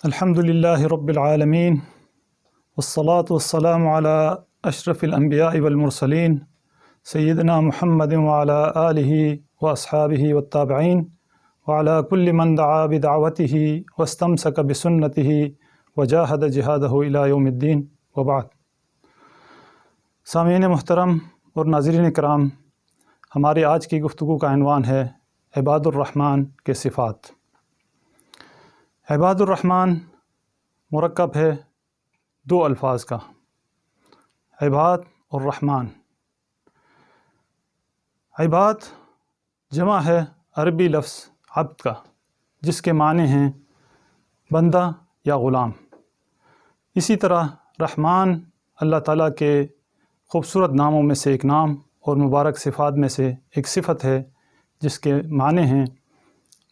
الحمدللہ رب العالمین والصلاة والسلام علی اشرف الانبیاء والمرسلین سیدنا محمد وعلی آلہ واصحابہ والتابعین وعلی کل من دعا بدعوتہ واستمسک بسنتہ وجاہد جہادہ الی یوم الدین وبعد۔ سامعین محترم اور ناظرین کرام، ہمارے آج کی گفتگو کا عنوان ہے عباد الرحمن کے صفات۔ عباد الرحمن مرکب ہے دو الفاظ کا، عباد اور رحمان۔ عباد جمع ہے عربی لفظ عبد کا، جس کے معنی ہیں بندہ یا غلام۔ اسی طرح رحمان اللہ تعالیٰ کے خوبصورت ناموں میں سے ایک نام اور مبارک صفات میں سے ایک صفت ہے، جس کے معنی ہیں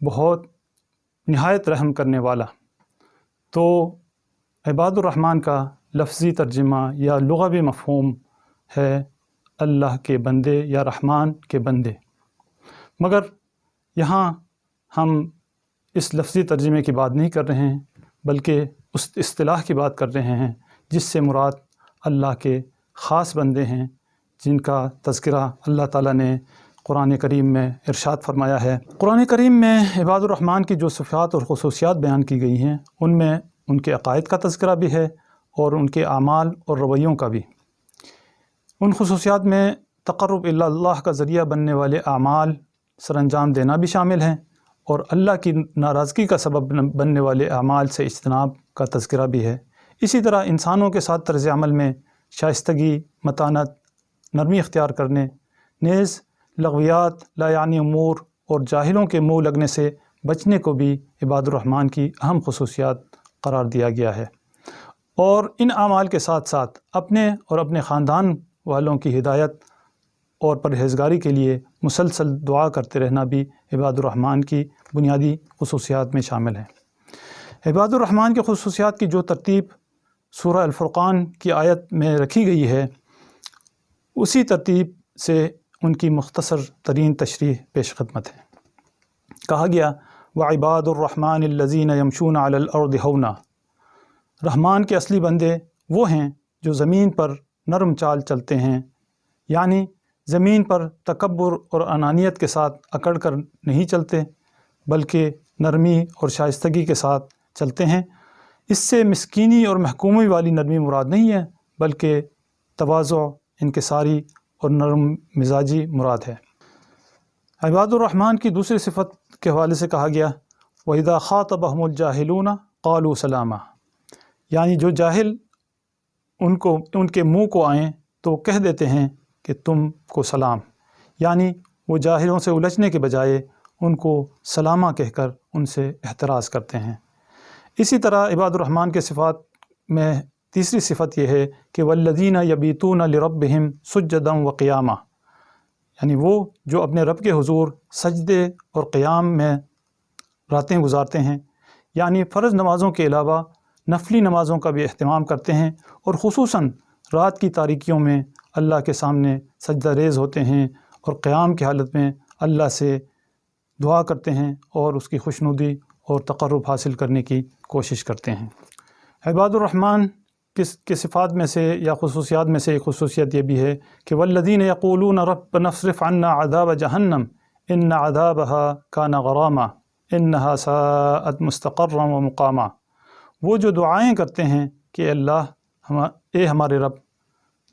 بہت نہایت رحم کرنے والا۔ تو عباد الرحمن کا لفظی ترجمہ یا لغوی مفہوم ہے اللہ کے بندے یا رحمان کے بندے، مگر یہاں ہم اس لفظی ترجمے کی بات نہیں کر رہے ہیں، بلکہ اس اصطلاح کی بات کر رہے ہیں جس سے مراد اللہ کے خاص بندے ہیں، جن کا تذکرہ اللہ تعالیٰ نے قرآن کریم میں ارشاد فرمایا ہے۔ قرآن کریم میں عباد الرحمن کی جو صفات اور خصوصیات بیان کی گئی ہیں، ان میں ان کے عقائد کا تذکرہ بھی ہے اور ان کے اعمال اور رویوں کا بھی۔ ان خصوصیات میں تقرب الی اللہ کا ذریعہ بننے والے اعمال سر انجام دینا بھی شامل ہیں، اور اللہ کی ناراضگی کا سبب بننے والے اعمال سے اجتناب کا تذکرہ بھی ہے۔ اسی طرح انسانوں کے ساتھ طرز عمل میں شائستگی، متانت، نرمی اختیار کرنے، نیز لغویات، لا یعنی امور اور جاہلوں کے منہ لگنے سے بچنے کو بھی عباد الرحمن کی اہم خصوصیات قرار دیا گیا ہے۔ اور ان اعمال کے ساتھ ساتھ اپنے اور اپنے خاندان والوں کی ہدایت اور پرہیزگاری کے لیے مسلسل دعا کرتے رہنا بھی عباد الرحمن کی بنیادی خصوصیات میں شامل ہے۔ عباد الرحمن کی خصوصیات کی جو ترتیب سورہ الفرقان کی آیت میں رکھی گئی ہے، اسی ترتیب سے ان کی مختصر ترین تشریح پیش خدمت ہے۔ کہا گیا وَعِبَادُ الرَّحْمَنِ الَّذِينَ يَمْشُونَ عَلَى الْأَرْضِ هَوْنًا، رحمان کے اصلی بندے وہ ہیں جو زمین پر نرم چال چلتے ہیں، یعنی زمین پر تکبر اور انانیت کے ساتھ اکڑ کر نہیں چلتے، بلکہ نرمی اور شائستگی کے ساتھ چلتے ہیں۔ اس سے مسکینی اور محکومی والی نرمی مراد نہیں ہے، بلکہ تواضع، انکساری اور نرم مزاجی مراد ہے۔ عباد الرحمن کی دوسری صفت کے حوالے سے کہا گیا وَإِذَا خَاطَبَهُمُ الْجَاهِلُونَ قَالُوا سَلَامًا، یعنی جو جاہل ان کے منہ کو آئیں تو کہہ دیتے ہیں کہ تم کو سلام، یعنی وہ جاہلوں سے الجھنے کے بجائے ان کو سلامہ کہہ کر ان سے احتراز کرتے ہیں۔ اسی طرح عباد الرحمن کے صفات میں تیسری صفت یہ ہے کہ وَالَّذِينَ يَبِيتُونَ لِرَبِّهِمْ سُجَّدًا وَقِيَامًا، یعنی وہ جو اپنے رب کے حضور سجدے اور قیام میں راتیں گزارتے ہیں، یعنی فرض نمازوں کے علاوہ نفلی نمازوں کا بھی اہتمام کرتے ہیں، اور خصوصاً رات کی تاریکیوں میں اللہ کے سامنے سجدہ ریز ہوتے ہیں اور قیام کی حالت میں اللہ سے دعا کرتے ہیں اور اس کی خوشنودی اور تقرب حاصل کرنے کی کوشش کرتے ہیں۔ عباد الرحمن کے صفات میں سے یا خصوصیات میں سے ایک خصوصیت یہ بھی ہے کہ وَالَّذِينَ يَقُولُونَ رَبَّنَا اصْرِفْ عَنَّا عَذَابَ جَهَنَّمَ إِنَّ عَذَابَهَا كَانَ غَرَامًا إِنَّهَا سَاءَتْ مُسْتَقَرًّا وَمُقَامًا، وہ جو دعائیں کرتے ہیں کہ اللہ اے ہمارے رب،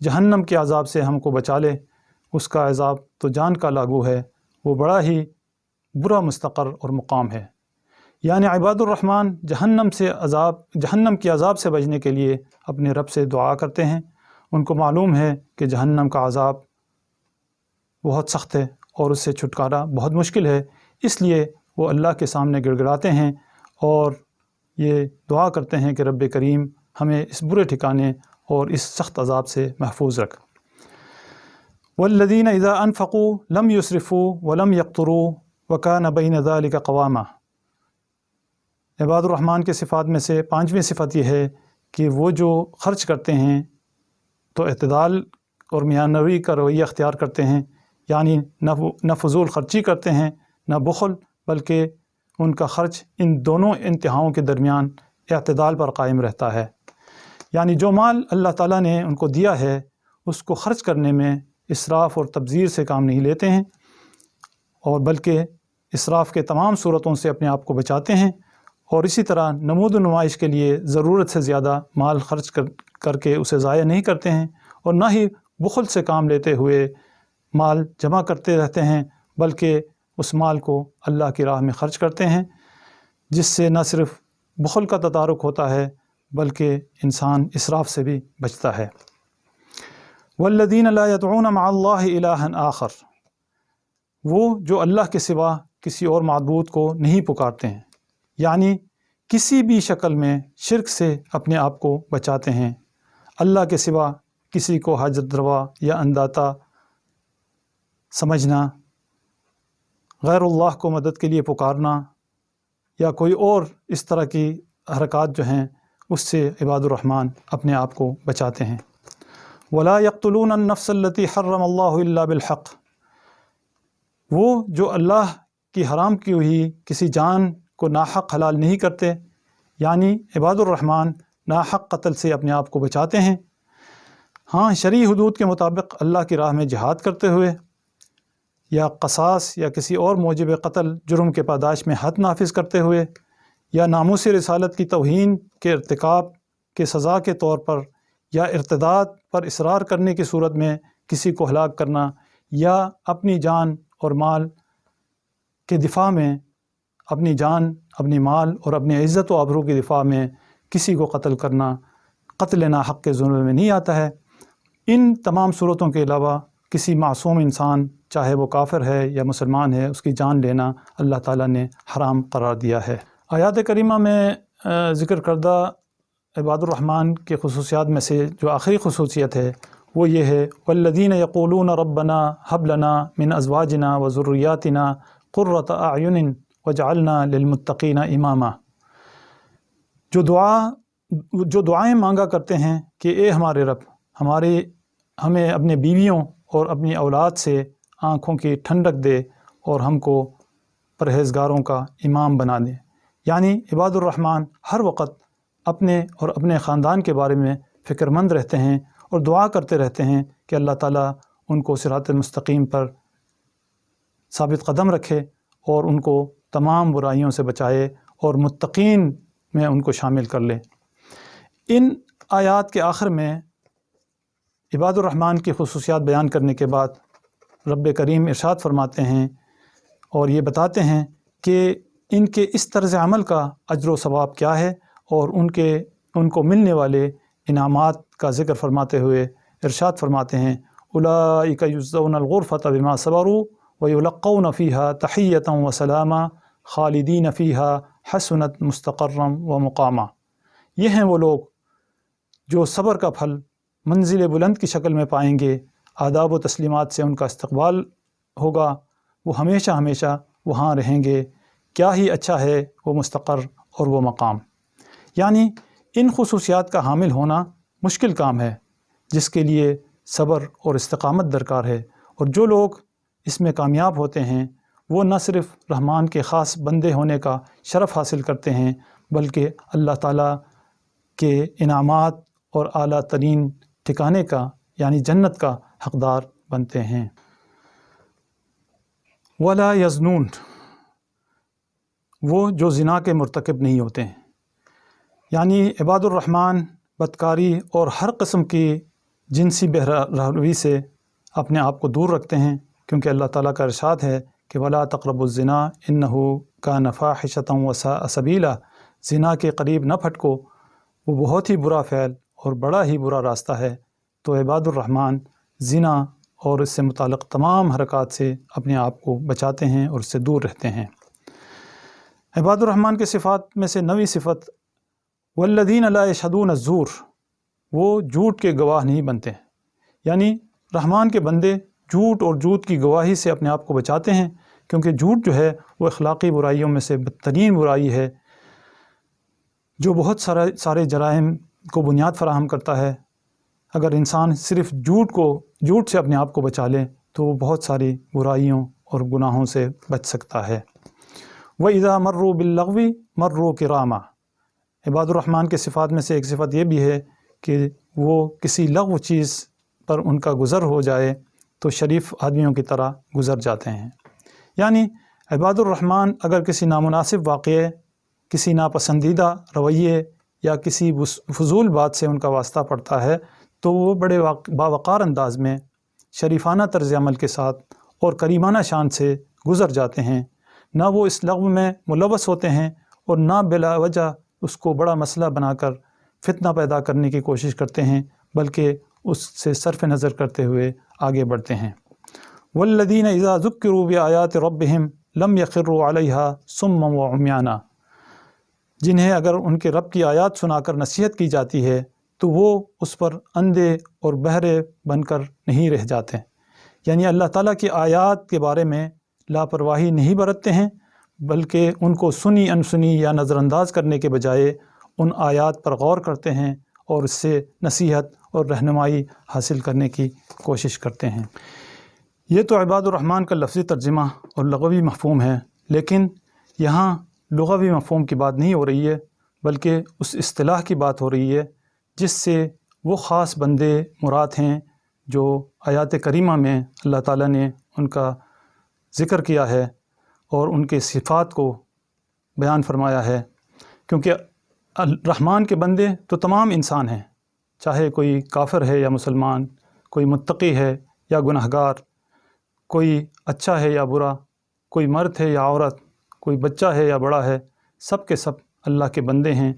جہنم کے عذاب سے ہم کو بچا لے، اس کا عذاب تو جان کا لاگو ہے، وہ بڑا ہی برا مستقر اور مقام ہے۔ یعنی عباد الرحمن جہنم کے عذاب سے بچنے کے لیے اپنے رب سے دعا کرتے ہیں۔ ان کو معلوم ہے کہ جہنم کا عذاب بہت سخت ہے اور اس سے چھٹکارا بہت مشکل ہے، اس لیے وہ اللہ کے سامنے گڑ گڑاتے ہیں اور یہ دعا کرتے ہیں کہ رب کریم ہمیں اس برے ٹھکانے اور اس سخت عذاب سے محفوظ رکھ۔ وَالَّذِينَ إِذَا أَنفَقُوا لَمْ يُسْرِفُوا وَلَمْ يَقْتُرُوا وَكَانَ بَيْنَ ذَلِكَ قَوَامًا، عباد الرحمن کے صفات میں سے پانچویں صفت یہ ہے کہ وہ جو خرچ کرتے ہیں تو اعتدال اور میانہ روی کا رویہ اختیار کرتے ہیں، یعنی نہ فضول خرچی کرتے ہیں نہ بخل، بلکہ ان کا خرچ ان دونوں انتہاؤں کے درمیان اعتدال پر قائم رہتا ہے۔ یعنی جو مال اللہ تعالیٰ نے ان کو دیا ہے اس کو خرچ کرنے میں اسراف اور تبذیر سے کام نہیں لیتے ہیں، اور بلکہ اسراف کے تمام صورتوں سے اپنے آپ کو بچاتے ہیں، اور اسی طرح نمود و نمائش کے لیے ضرورت سے زیادہ مال خرچ کر کے اسے ضائع نہیں کرتے ہیں، اور نہ ہی بخل سے کام لیتے ہوئے مال جمع کرتے رہتے ہیں، بلکہ اس مال کو اللہ کی راہ میں خرچ کرتے ہیں، جس سے نہ صرف بخل کا تدارک ہوتا ہے بلکہ انسان اسراف سے بھی بچتا ہے۔ والذین لا یدعون مع اللہ الہا آخر، وہ جو اللہ کے سوا کسی اور معبود کو نہیں پکارتے ہیں، یعنی کسی بھی شکل میں شرک سے اپنے آپ کو بچاتے ہیں۔ اللہ کے سوا کسی کو حاجت روا یا انداتا سمجھنا، غیر اللہ کو مدد کے لیے پکارنا، یا کوئی اور اس طرح کی حرکات جو ہیں اس سے عباد الرحمن اپنے آپ کو بچاتے ہیں۔ ولا یقتلون النفس التي حرم اللہ الا بالحق، وہ جو اللہ کی حرام کی ہوئی کسی جان کو ناحق حلال نہیں کرتے، یعنی عباد الرحمن ناحق قتل سے اپنے آپ کو بچاتے ہیں۔ ہاں، شرعی حدود کے مطابق اللہ کی راہ میں جہاد کرتے ہوئے، یا قصاص یا کسی اور موجب قتل جرم کے پاداش میں حد نافذ کرتے ہوئے، یا ناموس رسالت کی توہین کے ارتکاب کے سزا کے طور پر، یا ارتداد پر اصرار کرنے کی صورت میں کسی کو ہلاک کرنا، یا اپنی جان اور مال کے دفاع میں، اپنی جان، اپنی مال اور اپنی عزت و آبرو کی دفاع میں کسی کو قتل کرنا قتل ناحق کے زمرے میں نہیں آتا ہے۔ ان تمام صورتوں کے علاوہ کسی معصوم انسان، چاہے وہ کافر ہے یا مسلمان ہے، اس کی جان لینا اللہ تعالیٰ نے حرام قرار دیا ہے۔ آیات کریمہ میں ذکر کردہ عباد الرحمن کے خصوصیات میں سے جو آخری خصوصیت ہے وہ یہ ہے، والذین یقولون ربنا ھب لنا من ازواجنا وذریاتنا قرۃ اعین وجعلنا للمتقین اماما، جو دعائیں مانگا کرتے ہیں کہ اے ہمارے رب، ہمیں اپنے بیویوں اور اپنی اولاد سے آنکھوں کی ٹھنڈک دے اور ہم کو پرہیزگاروں کا امام بنا دے۔ یعنی عباد الرحمن ہر وقت اپنے اور اپنے خاندان کے بارے میں فکر مند رہتے ہیں اور دعا کرتے رہتے ہیں کہ اللہ تعالیٰ ان کو صراط مستقیم پر ثابت قدم رکھے اور ان کو تمام برائیوں سے بچائے اور متقین میں ان کو شامل کر لے۔ ان آیات کے آخر میں عباد الرحمن کی خصوصیات بیان کرنے کے بعد رب کریم ارشاد فرماتے ہیں اور یہ بتاتے ہیں کہ ان کے اس طرز عمل کا اجر و ثواب کیا ہے، اور ان کو ملنے والے انعامات کا ذکر فرماتے ہوئے ارشاد فرماتے ہیں، اولئک یجزون الغرفۃ بما صبروا ویلقون فیہا تحیۃ وسلاما خالدین فیہا حسنت مستقرا ومقاما۔ یہ ہیں وہ لوگ جو صبر کا پھل منزل بلند کی شکل میں پائیں گے، آداب و تسلیمات سے ان کا استقبال ہوگا، وہ ہمیشہ ہمیشہ وہاں رہیں گے، کیا ہی اچھا ہے وہ مستقر اور وہ مقام۔ یعنی ان خصوصیات کا حامل ہونا مشکل کام ہے، جس کے لیے صبر اور استقامت درکار ہے، اور جو لوگ اس میں کامیاب ہوتے ہیں وہ نہ صرف رحمان کے خاص بندے ہونے کا شرف حاصل کرتے ہیں بلکہ اللہ تعالیٰ کے انعامات اور اعلیٰ ترین ٹھکانے کا یعنی جنت کا حقدار بنتے ہیں۔ ولا یزنون، وہ جو زنا کے مرتکب نہیں ہوتے ہیں، یعنی عباد الرحمن بدکاری اور ہر قسم کی جنسی بے روی سے اپنے آپ کو دور رکھتے ہیں، کیونکہ اللہ تعالیٰ کا ارشاد ہے کہ ولا تقربوا الزنا انہ کان فاحشۃ وساء سبیلا، زنا کے قریب نہ پھٹکو، وہ بہت ہی برا فعل اور بڑا ہی برا راستہ ہے۔ تو عباد الرحمن زنا اور اس سے متعلق تمام حرکات سے اپنے آپ کو بچاتے ہیں اور اس سے دور رہتے ہیں۔ عباد الرحمن کے صفات میں سے 9ویں صفت والذین لا یشہدون الزور، وہ جھوٹ کے گواہ نہیں بنتے، یعنی رحمان کے بندے جھوٹ اور جھوٹ کی گواہی سے اپنے آپ کو بچاتے ہیں، کیونکہ جھوٹ جو ہے وہ اخلاقی برائیوں میں سے بدترین برائی ہے، جو بہت سارے جرائم کو بنیاد فراہم کرتا ہے۔ اگر انسان صرف جھوٹ سے اپنے آپ کو بچا لے تو وہ بہت ساری برائیوں اور گناہوں سے بچ سکتا ہے۔ وَإِذَا مَرُّوا بِاللَّغْوِ مَرُّوا كِرَامًا، عباد الرحمن کے صفات میں سے ایک صفت یہ بھی ہے کہ وہ کسی لغو چیز پر ان کا گزر ہو جائے تو شریف آدمیوں کی طرح گزر جاتے ہیں۔ یعنی عباد الرحمن اگر کسی نامناسب واقعے، کسی ناپسندیدہ رویے یا کسی فضول بات سے ان کا واسطہ پڑتا ہے تو وہ بڑے باوقار انداز میں شریفانہ طرز عمل کے ساتھ اور کریمانہ شان سے گزر جاتے ہیں، نہ وہ اس لغو میں ملوث ہوتے ہیں اور نہ بلا وجہ اس کو بڑا مسئلہ بنا کر فتنہ پیدا کرنے کی کوشش کرتے ہیں، بلکہ اس سے صرف نظر کرتے ہوئے آگے بڑھتے ہیں۔ والذین اذا ذکروا بآیات ربہم لم یخروا علیہا صما وعمیانا، جنہیں اگر ان کے رب کی آیات سنا کر نصیحت کی جاتی ہے تو وہ اس پر اندھے اور بہرے بن کر نہیں رہ جاتے، یعنی اللہ تعالیٰ کی آیات کے بارے میں لاپرواہی نہیں برتتے ہیں، بلکہ ان کو سنی انسنی یا نظر انداز کرنے کے بجائے ان آیات پر غور کرتے ہیں اور اس سے نصیحت اور رہنمائی حاصل کرنے کی کوشش کرتے ہیں۔ یہ تو عباد الرحمن کا لفظی ترجمہ اور لغوی مفہوم ہے، لیکن یہاں لغوی مفہوم کی بات نہیں ہو رہی ہے، بلکہ اس اصطلاح کی بات ہو رہی ہے جس سے وہ خاص بندے مراد ہیں جو آیات کریمہ میں اللہ تعالیٰ نے ان کا ذکر کیا ہے اور ان کے صفات کو بیان فرمایا ہے، کیونکہ الرحمن کے بندے تو تمام انسان ہیں، چاہے کوئی کافر ہے یا مسلمان، کوئی متقی ہے یا گنہگار، کوئی اچھا ہے یا برا، کوئی مرد ہے یا عورت، کوئی بچہ ہے یا بڑا ہے، سب کے سب اللہ کے بندے ہیں۔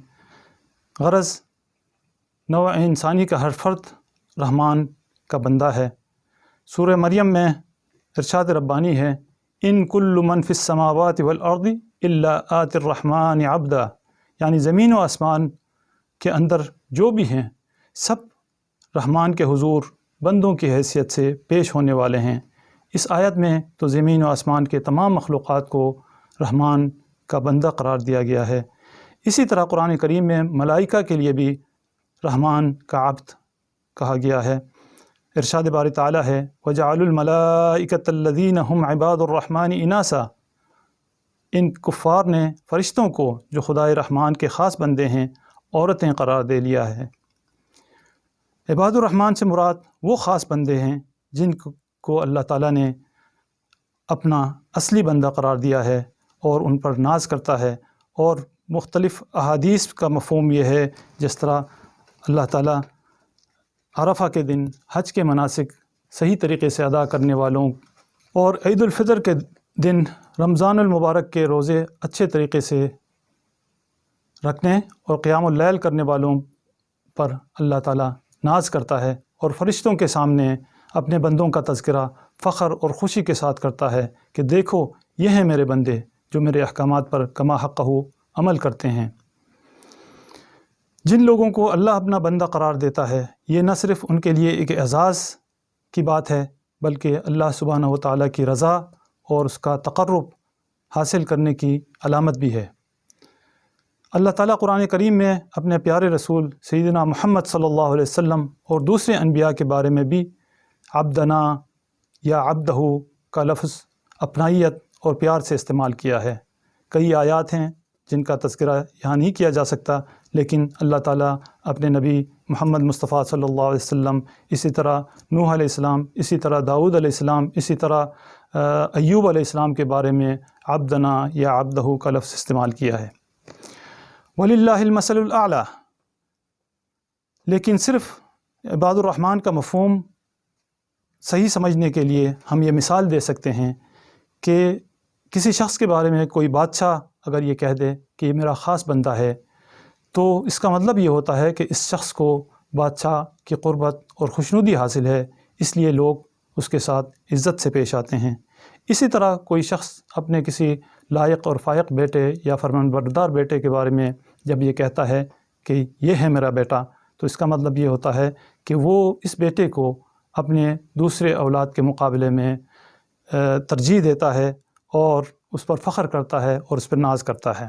غرض نوع انسانی کا ہر فرد رحمان کا بندہ ہے۔ سورہ مریم میں ارشاد ربانی ہے، ان کل من فی السماوات والارض الا آتی الرحمن عبدا، یعنی زمین و آسمان کے اندر جو بھی ہیں سب رحمان کے حضور بندوں کی حیثیت سے پیش ہونے والے ہیں۔ اس آیت میں تو زمین و آسمان کے تمام مخلوقات کو رحمان کا بندہ قرار دیا گیا ہے۔ اسی طرح قرآن کریم میں ملائکہ کے لیے بھی رحمان کا عبد کہا گیا ہے۔ ارشاد باری تعالیٰ ہے، وَجَعَلُوا الْمَلَائِكَةَ الَّذِينَ هُمْ عِبَادُ الرَّحْمَنِ إِنَاثًا، ان کفار نے فرشتوں کو جو خدائے رحمان کے خاص بندے ہیں عورتیں قرار دے لیا ہے۔ عباد الرحمن سے مراد وہ خاص بندے ہیں جن کو اللہ تعالیٰ نے اپنا اصلی بندہ قرار دیا ہے اور ان پر ناز کرتا ہے، اور مختلف احادیث کا مفہوم یہ ہے جس طرح اللہ تعالیٰ عرفہ کے دن حج کے مناسک صحیح طریقے سے ادا کرنے والوں اور عید الفطر کے دن رمضان المبارک کے روزے اچھے طریقے سے رکھنے اور قیام اللیل کرنے والوں پر اللہ تعالیٰ ناز کرتا ہے، اور فرشتوں کے سامنے اپنے بندوں کا تذکرہ فخر اور خوشی کے ساتھ کرتا ہے کہ دیکھو یہ ہیں میرے بندے جو میرے احکامات پر کما حقہ عمل کرتے ہیں۔ جن لوگوں کو اللہ اپنا بندہ قرار دیتا ہے یہ نہ صرف ان کے لیے ایک اعزاز کی بات ہے، بلکہ اللہ سبحانہ و تعالیٰ کی رضا اور اس کا تقرب حاصل کرنے کی علامت بھی ہے۔ اللہ تعالیٰ قرآن کریم میں اپنے پیارے رسول سیدنا محمد صلی اللہ علیہ وسلم اور دوسرے انبیاء کے بارے میں بھی عبدنا یا عبدہ کا لفظ اپنائیت اور پیار سے استعمال کیا ہے۔ کئی آیات ہیں جن کا تذکرہ یہاں نہیں کیا جا سکتا، لیکن اللہ تعالیٰ اپنے نبی محمد مصطفیٰ صلی اللہ علیہ وسلم، اسی طرح نوح علیہ السلام، اسی طرح داؤد علیہ السلام، اسی طرح ایوب علیہ السلام کے بارے میں عبدنا یا عبدہ کا لفظ استعمال کیا ہے۔ وَلِلَّهِ الْمَثَلُ الْأَعْلَى، لیکن صرف عباد الرحمن کا مفہوم صحیح سمجھنے کے لیے ہم یہ مثال دے سکتے ہیں کہ کسی شخص کے بارے میں کوئی بادشاہ اگر یہ کہہ دے کہ یہ میرا خاص بندہ ہے تو اس کا مطلب یہ ہوتا ہے کہ اس شخص کو بادشاہ کی قربت اور خوشنودی حاصل ہے، اس لیے لوگ اس کے ساتھ عزت سے پیش آتے ہیں۔ اسی طرح کوئی شخص اپنے کسی لائق اور فائق بیٹے یا فرمانبردار بیٹے کے بارے میں جب یہ کہتا ہے کہ یہ ہے میرا بیٹا، تو اس کا مطلب یہ ہوتا ہے کہ وہ اس بیٹے کو اپنے دوسرے اولاد کے مقابلے میں ترجیح دیتا ہے اور اس پر فخر کرتا ہے اور اس پر ناز کرتا ہے۔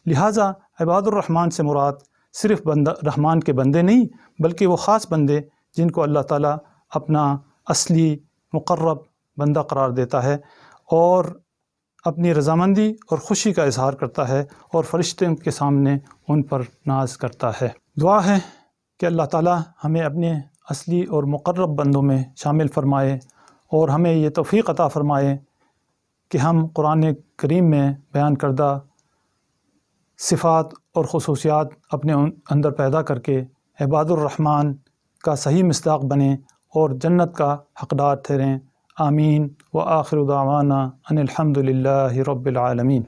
لہٰذا عباد الرحمن سے مراد صرف رحمان کے بندے نہیں، بلکہ وہ خاص بندے جن کو اللہ تعالیٰ اپنا اصلی مقرب بندہ قرار دیتا ہے، اور اپنی رضامندی اور خوشی کا اظہار کرتا ہے اور فرشتوں کے سامنے ان پر ناز کرتا ہے۔ دعا ہے کہ اللہ تعالیٰ ہمیں اپنے اصلی اور مقرب بندوں میں شامل فرمائے اور ہمیں یہ توفیق عطا فرمائے کہ ہم قرآن کریم میں بیان کردہ صفات اور خصوصیات اپنے اندر پیدا کر کے عباد الرحمن کا صحیح مصداق بنیں اور جنت کا حقدار ٹھہریں۔ آمین وآخر دعوانا ان الحمد للہ رب العالمین۔